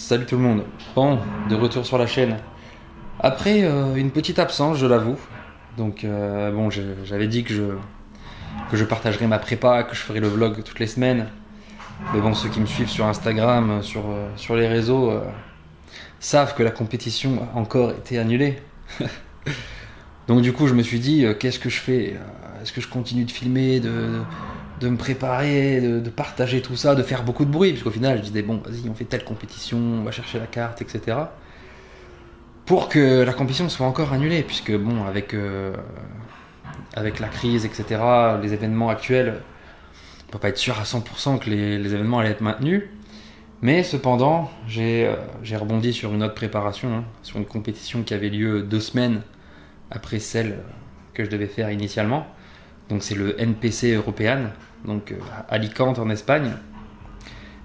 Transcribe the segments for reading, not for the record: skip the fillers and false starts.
Salut tout le monde. Bon, de retour sur la chaîne. Après une petite absence, je l'avoue. Donc bon, j'avais dit que je partagerais ma prépa, que je ferais le vlog toutes les semaines. Mais bon, ceux qui me suivent sur Instagram, sur les réseaux, savent que la compétition a encore été annulée. Donc du coup, je me suis dit, qu'est-ce que je fais? Est-ce que je continue de filmer, de me préparer, de partager tout ça, de faire beaucoup de bruit? Parce qu'au final, je disais, bon, vas-y, on fait telle compétition, on va chercher la carte, etc. Pour que la compétition soit encore annulée, puisque bon, avec la crise, etc., les événements actuels, on peut pas être sûr à 100% que les événements allaient être maintenus. Mais cependant, j'ai rebondi sur une autre préparation, hein, sur une compétition qui avait lieu 2 semaines après celle que je devais faire initialement. Donc c'est le NPC European, donc à Alicante en Espagne.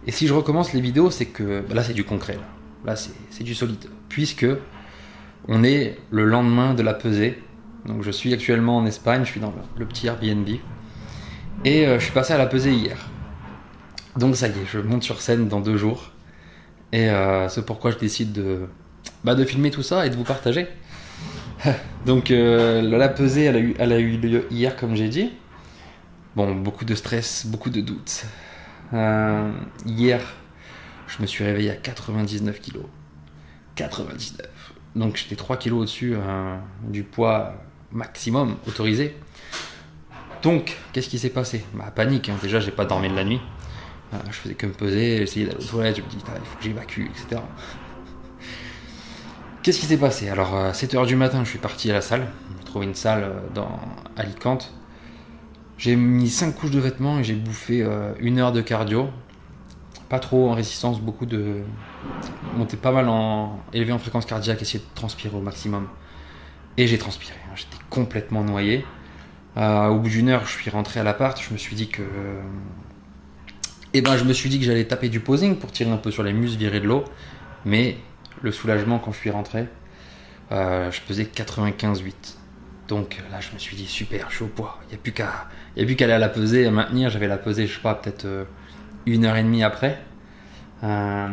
Et si je recommence les vidéos, c'est que là c'est du concret, là c'est du solide, puisque on est le lendemain de la pesée. Donc je suis actuellement en Espagne, je suis dans le petit Airbnb, et je suis passé à la pesée hier. Donc ça y est, je monte sur scène dans 2 jours, et c'est pourquoi je décide de filmer tout ça et de vous partager. Donc la pesée, elle a eu lieu hier, comme j'ai dit. Bon, beaucoup de stress, beaucoup de doutes. Hier, je me suis réveillé à 99 kg. 99. Donc j'étais 3 kg au-dessus du poids maximum autorisé. Donc, qu'est-ce qui s'est passé? Panique, hein. Déjà, j'ai pas dormi de la nuit. Je faisais que me peser, j'essayais d'aller aux toilettes, je me dis, il faut que j'évacue, etc. Qu'est-ce qui s'est passé? Alors, à 7h du matin, je suis parti à la salle. J'ai trouvé une salle dans Alicante. J'ai mis 5 couches de vêtements et j'ai bouffé 1 heure de cardio. Pas trop en résistance, beaucoup de... monter pas mal élevé en fréquence cardiaque, essayer de transpirer au maximum. Et j'ai transpiré, hein. J'étais complètement noyé. Au bout d'1 heure, je suis rentré à l'appart. Je me suis dit que... j'allais taper du posing pour tirer un peu sur les muscles, virer de l'eau. Mais le soulagement quand je suis rentré, je pesais 95,8. Donc là, je me suis dit, super, je suis au poids. Il n'y a plus qu'à aller à la pesée, à maintenir. J'avais la pesée, je sais pas, peut-être 1h30 après.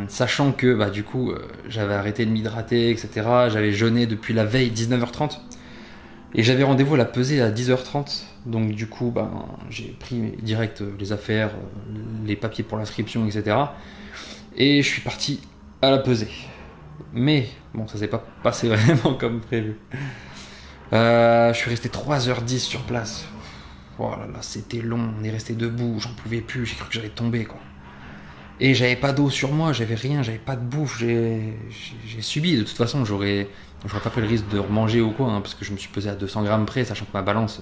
Sachant que du coup, j'avais arrêté de m'hydrater, etc. J'avais jeûné depuis la veille, 19h30. Et j'avais rendez-vous à la pesée à 10h30. Donc du coup, j'ai pris direct les affaires, les papiers pour l'inscription, etc. Et je suis parti à la pesée. Mais bon, ça s'est pas passé vraiment comme prévu. Je suis resté 3h10 sur place. Oh là là, c'était long, on est resté debout, j'en pouvais plus, j'ai cru que j'allais tomber, quoi. Et j'avais pas d'eau sur moi, j'avais rien, j'avais pas de bouffe, j'ai subi. De toute façon, j'aurais pas pris le risque de remanger ou quoi, hein, parce que je me suis pesé à 200 grammes près, sachant que ma balance,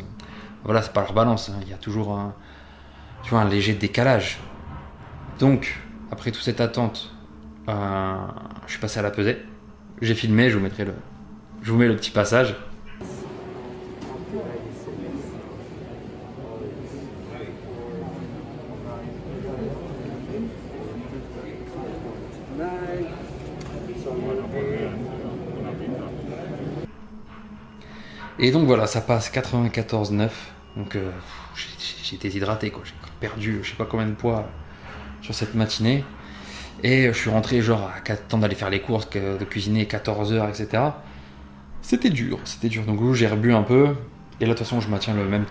voilà, c'est pas leur balance, hein, il y a toujours un léger décalage. Donc, après toute cette attente, je suis passé à la pesée, j'ai filmé, je vous mets le petit passage. Et donc voilà, ça passe 94,9. Donc j'ai été déshydraté, quoi. J'ai perdu je sais pas combien de poids sur cette matinée. Et je suis rentré genre à temps d'aller faire les courses, de cuisiner 14h, etc. C'était dur. Donc j'ai rebu un peu. Et là de toute façon je maintiens le même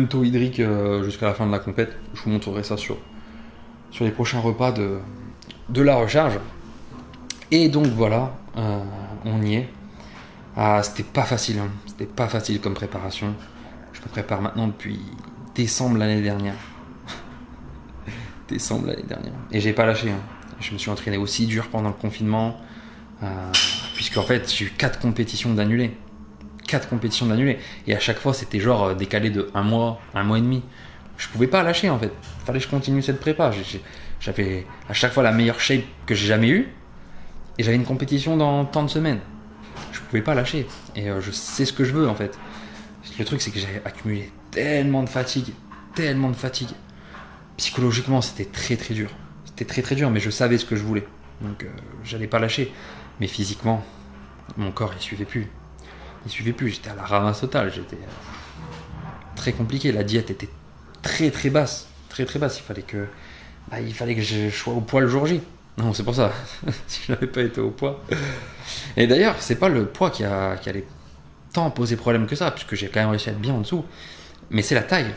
taux hydrique jusqu'à la fin de la compète. Je vous montrerai ça sur les prochains repas de la recharge. Et donc voilà, on y est. C'était pas facile, hein. C'était pas facile comme préparation. Je me prépare maintenant depuis décembre l'année dernière. Et j'ai pas lâché, hein. Je me suis entraîné aussi dur pendant le confinement, puisqu'en fait j'ai eu 4 compétitions d'annulées. Et à chaque fois c'était genre décalé de 1 mois, 1 mois et demi. Je pouvais pas lâcher en fait. Fallait que je continue cette prépa. J'avais à chaque fois la meilleure shape que j'ai jamais eue. Et j'avais une compétition dans tant de semaines. Je pouvais pas lâcher. Et je sais ce que je veux en fait. Le truc c'est que j'avais accumulé tellement de fatigue. Psychologiquement c'était très très dur. Mais je savais ce que je voulais. Donc j'allais pas lâcher. Mais physiquement, mon corps il suivait plus. J'étais à la ramasse totale. J'étais très compliqué. La diète était très très basse. Il fallait que je sois au poids le jour J. Non, c'est pour ça. Si je n'avais pas été au poids. Et d'ailleurs, c'est pas le poids qui allait tant poser problème que ça, puisque j'ai quand même réussi à être bien en dessous. Mais c'est la taille.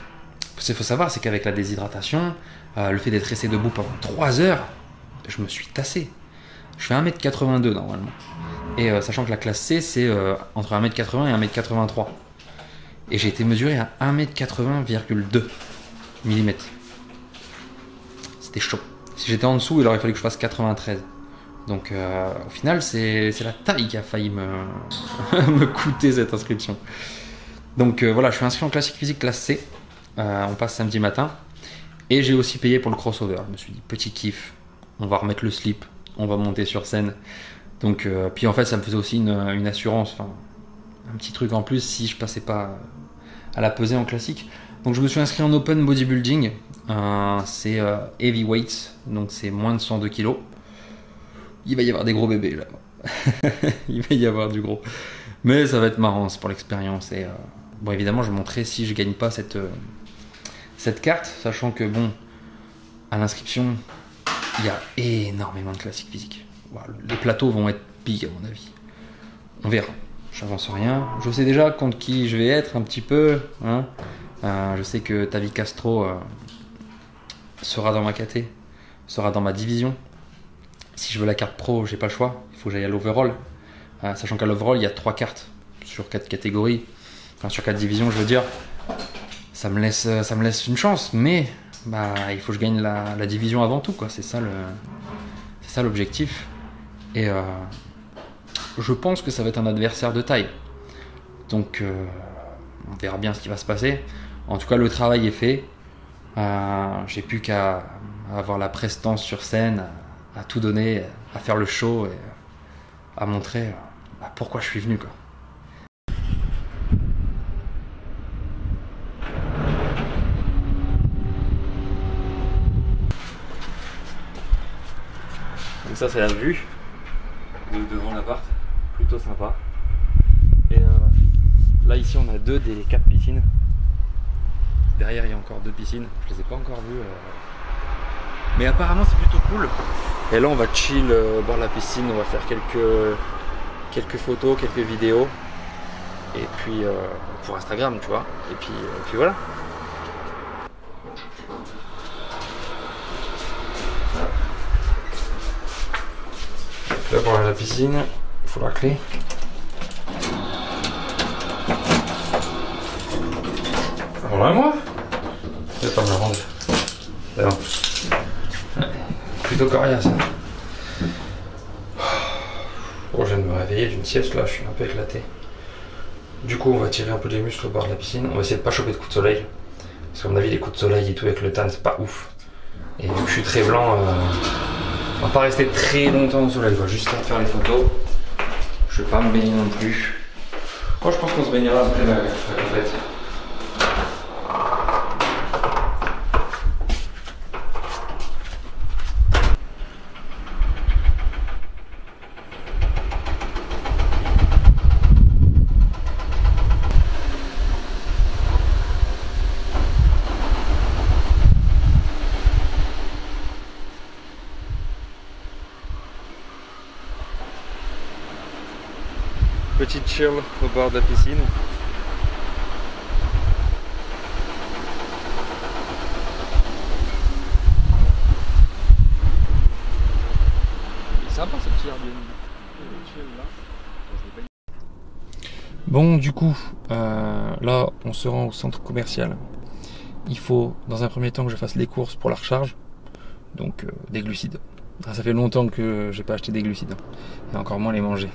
Ce qu'il faut savoir, c'est qu'avec la déshydratation, le fait d'être resté debout pendant 3 heures, je me suis tassé. Je fais 1m82 normalement. Et sachant que la classe C, c'est entre 1m80 et 1m83. Et j'ai été mesuré à 1m80,2 mm. C'était chaud. Si j'étais en dessous, il aurait fallu que je fasse 93. Donc au final, c'est la taille qui a failli me coûter cette inscription. Donc voilà, je suis inscrit en classique physique classe C. On passe samedi matin. Et j'ai aussi payé pour le crossover. Je me suis dit, petit kiff, on va remettre le slip, on va monter sur scène. Donc, puis en fait, ça me faisait aussi une assurance, enfin, un petit truc en plus si je passais pas à la pesée en classique. Donc je me suis inscrit en open bodybuilding. C'est heavyweight, donc c'est moins de 102 kg. Il va y avoir des gros bébés là. Il va y avoir du gros. Mais ça va être marrant, c'est pour l'expérience. Et bon, évidemment, je montrerai si je gagne pas cette carte, sachant que bon, à l'inscription, il y a énormément de classiques physiques. Voilà, les plateaux vont être big à mon avis. On verra. J'avance rien. Je sais déjà contre qui je vais être un petit peu. Hein. Je sais que Tavi Castro sera dans ma KT, sera dans ma division. Si je veux la carte pro, j'ai pas le choix. Il faut que j'aille à l'overall. Sachant qu'à l'overall, il y a 3 cartes sur 4 catégories. Enfin, sur 4 divisions, je veux dire. Ça me laisse une chance, mais bah, il faut que je gagne la division avant tout, quoi. C'est ça l'objectif. Et je pense que ça va être un adversaire de taille. Donc on verra bien ce qui va se passer. En tout cas, le travail est fait. J'ai plus qu'à avoir la prestance sur scène, à tout donner, à faire le show et à montrer pourquoi je suis venu, quoi. Donc ça, c'est la vue de devant l'appart, plutôt sympa. Et là ici on a 2 des 4 piscines. Derrière il y a encore 2 piscines, je les ai pas encore vues. Mais apparemment c'est plutôt cool. Et là on va chill au bord de la piscine, on va faire quelques photos, quelques vidéos. Et puis pour Instagram, tu vois. Et puis voilà. Là pour aller à la piscine, il faut la clé. Voilà moi. Je vais pas me la rendre. Là. Ouais. Plutôt coriace. Bon, je viens de me réveiller d'une sieste là, je suis un peu éclaté. Du coup on va tirer un peu les muscles au bord de la piscine. On va essayer de pas choper de coups de soleil. Parce qu'à mon avis les coups de soleil et tout avec le tan c'est pas ouf. Et vu que je suis très blanc, on va pas rester très longtemps au soleil, quoi. Juste faire les photos. Je vais pas me baigner non plus. Moi je pense qu'on se baignera après la complète. Petite chill au bord de la piscine. C'est sympa ce petit Airbnb. Bon, du coup, là on se rend au centre commercial. Il faut dans un premier temps que je fasse les courses pour la recharge. Donc des glucides. Ça fait longtemps que j'ai pas acheté des glucides. Et encore moins les manger.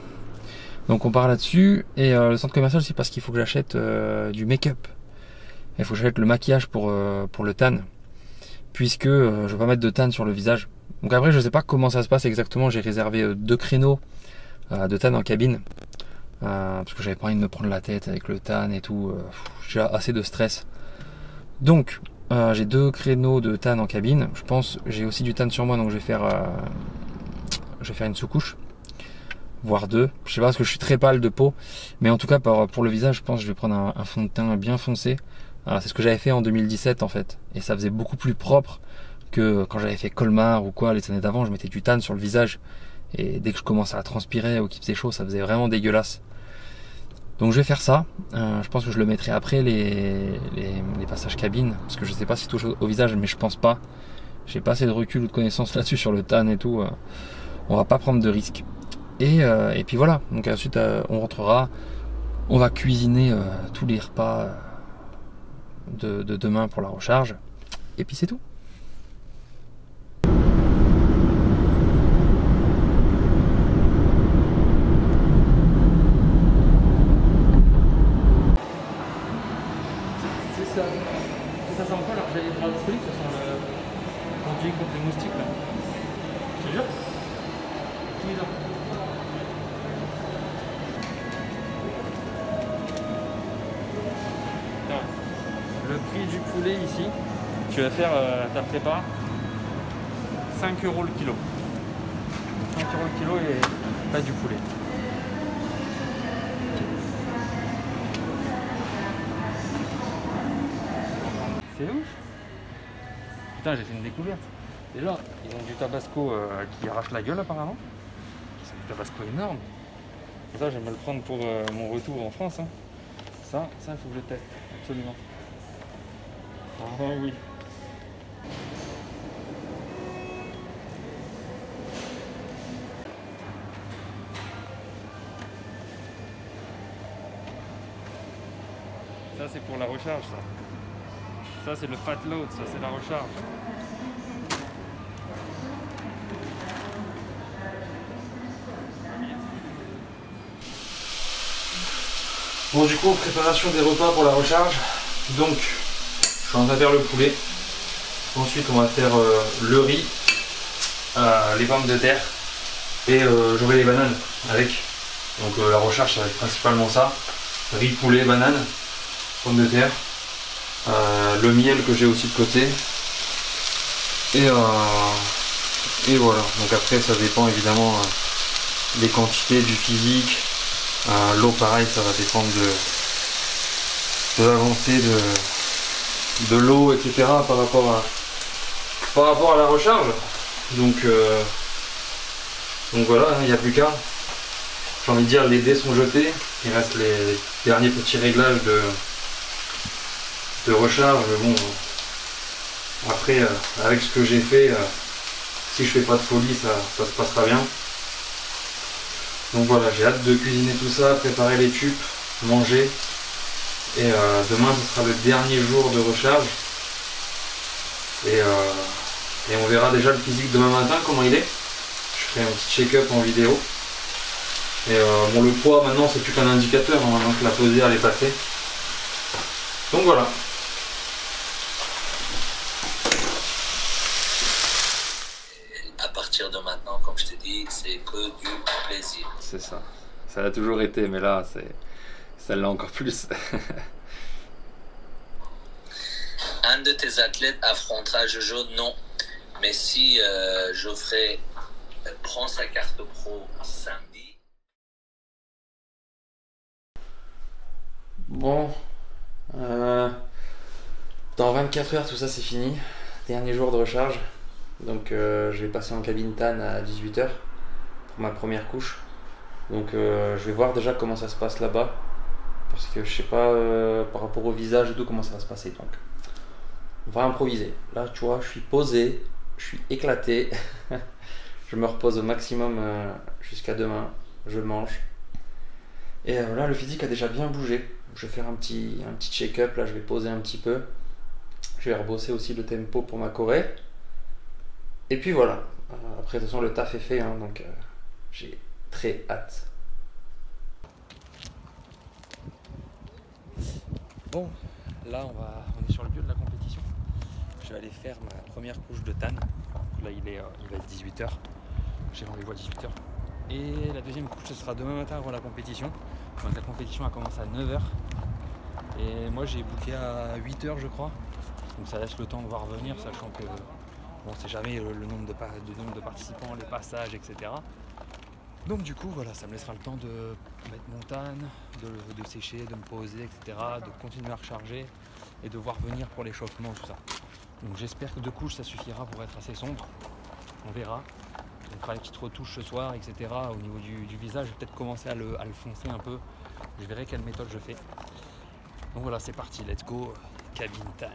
Donc on part là-dessus, et le centre commercial c'est parce qu'il faut que j'achète du make-up. Il faut que j'achète le maquillage pour le tan, puisque je ne vais pas mettre de tan sur le visage. Donc après je sais pas comment ça se passe exactement, j'ai réservé 2 créneaux de tan en cabine, parce que j'avais pas envie de me prendre la tête avec le tan et tout, j'ai assez de stress. Donc j'ai 2 créneaux de tan en cabine, je pense j'ai aussi du tan sur moi, donc je vais faire une sous-couche. Voire 2, je sais pas parce que je suis très pâle de peau, mais en tout cas pour le visage je pense que je vais prendre un fond de teint bien foncé. C'est ce que j'avais fait en 2017 en fait, et ça faisait beaucoup plus propre que quand j'avais fait Colmar ou quoi les années d'avant, je mettais du tan sur le visage. Et dès que je commençais à transpirer ou qu'il faisait chaud, ça faisait vraiment dégueulasse. Donc je vais faire ça. Je pense que je le mettrai après les passages cabine. Parce que je sais pas si touche au visage, mais je pense pas. J'ai pas assez de recul ou de connaissances là-dessus sur le tan et tout. On va pas prendre de risques. Et puis voilà. Donc ensuite on rentrera. On va cuisiner tous les repas de demain pour la recharge. Et puis c'est tout. Ça sent quoi l'argile hydraulique? Ça sent le conduit contre les moustiques là. Je te jure. Le prix du poulet ici, tu vas faire ta prépa 5 € le kilo. 5 € le kilo et pas du poulet. C'est ouf. Putain, j'ai fait une découverte. Déjà, ils ont du tabasco qui arrache la gueule apparemment. C'est du tabasco énorme. Et ça, j'aimerais le prendre pour mon retour en France. Hein. Ça, il faut que je teste, absolument. Ah oui. Ça, c'est pour la recharge, ça. Ça, c'est le fat load, ça, c'est la recharge. Bon, du coup, préparation des repas pour la recharge. Donc, je suis en train de faire le poulet. Ensuite, on va faire le riz, les pommes de terre et j'aurai les bananes avec. Donc, la recharge, ça va être principalement ça. Riz, poulet, banane, pommes de terre. Le miel que j'ai aussi de côté. Et voilà. Donc après, ça dépend évidemment des quantités, du physique. L'eau, pareil, ça va dépendre de l'avancée de l'eau, etc. par rapport à la recharge. Donc voilà, il n'y a plus qu'à. J'ai envie de dire, les dés sont jetés. Il reste les derniers petits réglages de recharge. Bon, après, avec ce que j'ai fait, si je fais pas de folie, ça se passera bien. Donc voilà, j'ai hâte de cuisiner tout ça, préparer les tubes, manger. Et demain, ce sera le dernier jour de recharge. Et on verra déjà le physique demain matin, comment il est. Je ferai un petit check-up en vidéo. Et bon, le poids, maintenant, c'est plus qu'un indicateur, hein, maintenant que la pesée, elle est passée. Donc voilà. À partir de maintenant, comme je te dis, c'est que du plaisir. C'est ça. Ça l'a toujours été, mais là, ça l'est encore plus. Un de tes athlètes affrontera Jojo, non. Mais si Geoffrey prend sa carte pro samedi. Bon. Dans 24 heures, tout ça, c'est fini. Dernier jour de recharge. Donc je vais passer en cabine tan à 18 h pour ma première couche. Donc je vais voir déjà comment ça se passe là-bas. Parce que je sais pas par rapport au visage et tout comment ça va se passer. Donc on va improviser. Là tu vois, je suis posé, je suis éclaté. Je me repose au maximum jusqu'à demain. Je mange. Et là le physique a déjà bien bougé. Je vais faire un petit check-up. Là je vais poser un petit peu. Je vais rebosser aussi le tempo pour ma Corée. Et puis voilà, après de toute façon le taf est fait, hein, donc j'ai très hâte. Bon, là on est sur le lieu de la compétition. Je vais aller faire ma première couche de tan. Là il va être 18 h. J'ai rendez-vous à 18 h. Et la deuxième couche ce sera demain matin avant la compétition. Donc la compétition a commencé à 9 h. Et moi j'ai booké à 8 h je crois. Donc ça laisse le temps de voir venir, sachant que on ne sait jamais le nombre de participants, les passages, etc. Donc du coup, voilà, ça me laissera le temps de mettre mon tan, de sécher, de me poser, etc. De continuer à recharger et de voir venir pour l'échauffement, tout ça. Donc j'espère que 2 couches ça suffira pour être assez sombre. On verra. On fera les petites retouches ce soir, etc. Au niveau du visage, je vais peut-être commencer à le foncer un peu. Je verrai quelle méthode je fais. Donc voilà, c'est parti, let's go, cabine tan.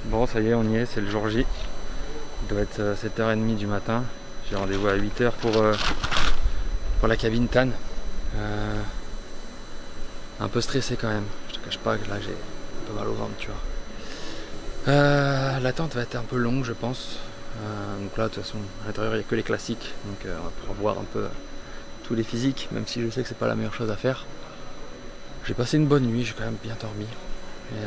Bon, ça y est, on y est, c'est le jour J. Il doit être 7h30 du matin. J'ai rendez-vous à 8h pour la cabine tan. Un peu stressé quand même. Je te cache pas que là j'ai un peu mal au ventre, tu vois. L'attente va être un peu longue, je pense. Donc là, de toute façon, à l'intérieur, il n'y a que les classiques. Donc on va pouvoir voir un peu tous les physiques, même si je sais que c'est pas la meilleure chose à faire. J'ai passé une bonne nuit, j'ai quand même bien dormi. Et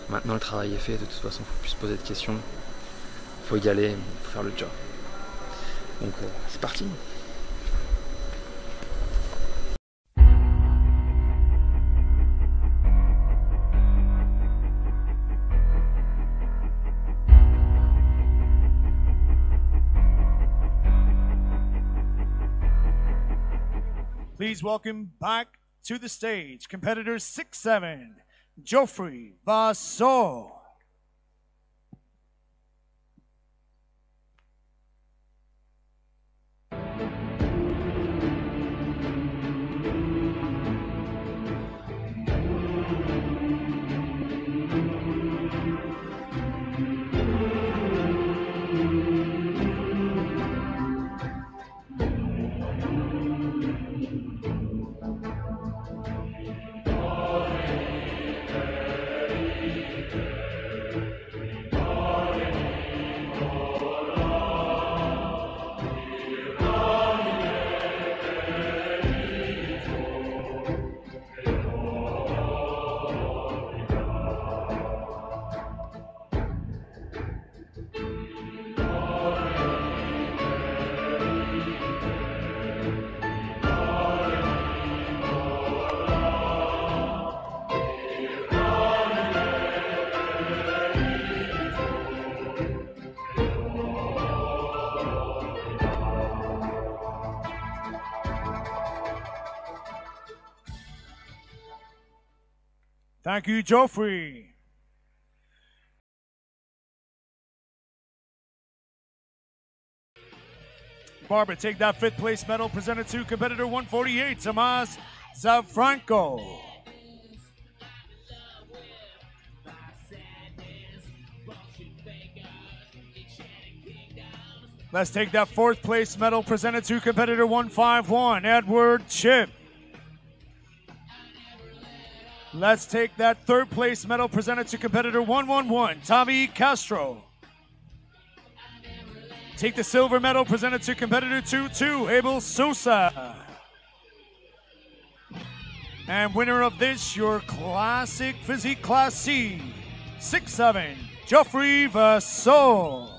maintenant, le travail est fait. De toute façon, il ne faut plus se poser de questions. Il faut y aller, il faut faire le job. Donc c'est parti. Please welcome back to the stage competitor 6'7", Geoffrey Vassaux. Thank you, Geoffrey. Barbara, take that 5th place medal presented to competitor 148, Tomas Zavranko. Let's take that 4th place medal presented to competitor 151, Edward Chip. Let's take that 3rd place medal presented to competitor 111, Tommy Castro. Take the silver medal presented to competitor 22, Abel Sosa. And winner of this, your classic physique class C, 6'7", Geoffrey Vassaux.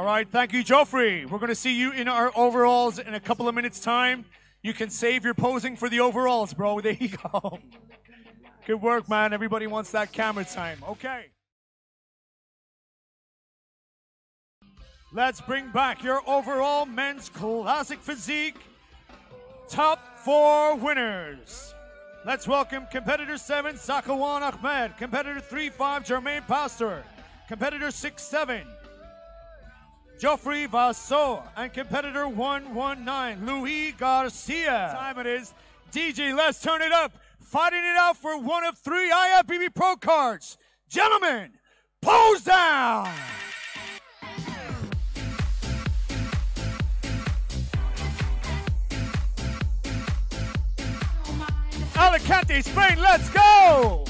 All right, thank you, Joffrey. We're going to see you in our overalls in a couple of minutes' time. You can save your posing for the overalls, bro. There you go. Good work, man. Everybody wants that camera time. Okay. Let's bring back your overall men's classic physique top 4 winners. Let's welcome competitor 7, Sakawan Ahmed, competitor 3-5, Jermaine Pastor, competitor 6-7, Geoffrey Vassaux, and competitor 119, Louis Garcia. Time it is. DJ, let's turn it up. Fighting it out for one of 3 IFBB Pro cards. Gentlemen, pose down. Alicante, Spain, let's go!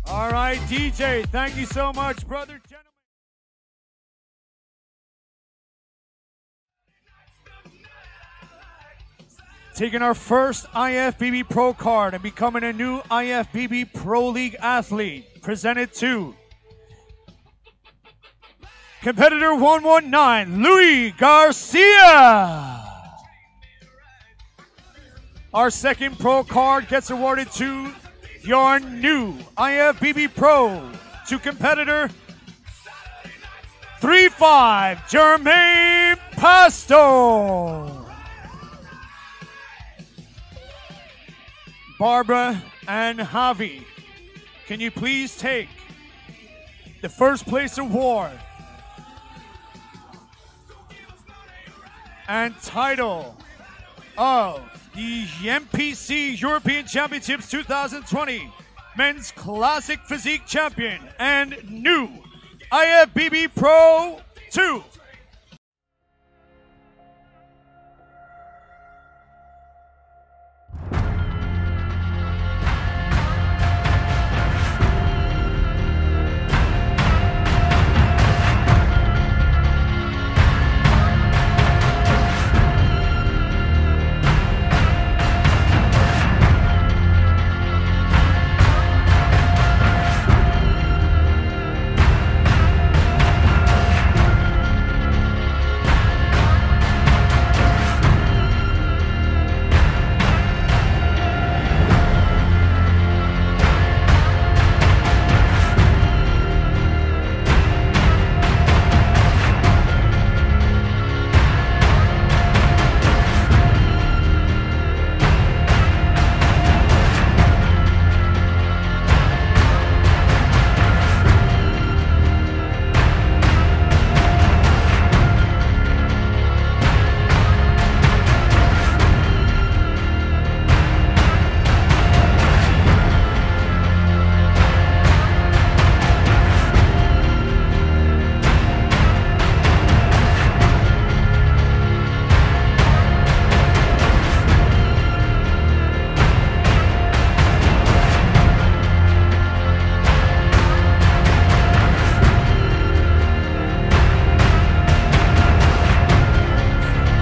All right, DJ, thank you so much, brother. Gentlemen. Taking our first IFBB Pro card and becoming a new IFBB Pro League athlete. Presented to competitor 119, Louis Garcia. Our second pro card gets awarded to your new IFBB Pro, to competitor 3-5, Jermaine Pastor. Barbara and Javi, can you please take the first place award and title of the MPC European Championships 2020 Men's Classic Physique Champion and new IFBB Pro 2.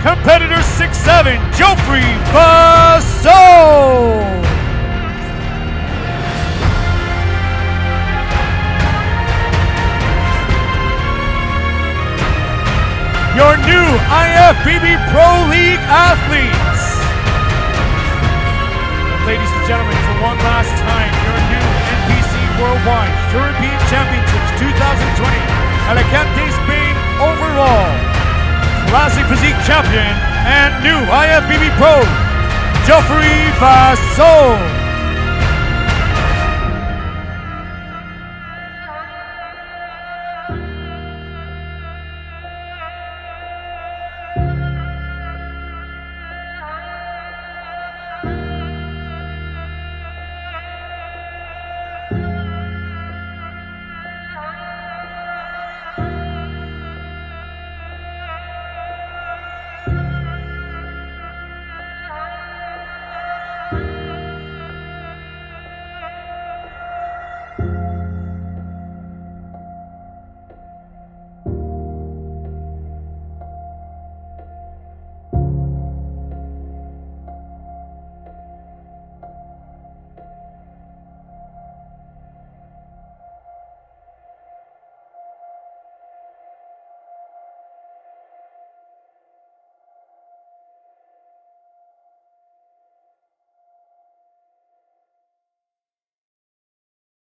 Competitor 6-7, Geoffrey Vassaux. Your new IFBB Pro League athletes. Ladies and gentlemen, for one last time, your new NPC Worldwide European Championships 2020 Alicante, Spain overall Classic Physique Champion and new IFBB Pro, Geoffrey Vassaux.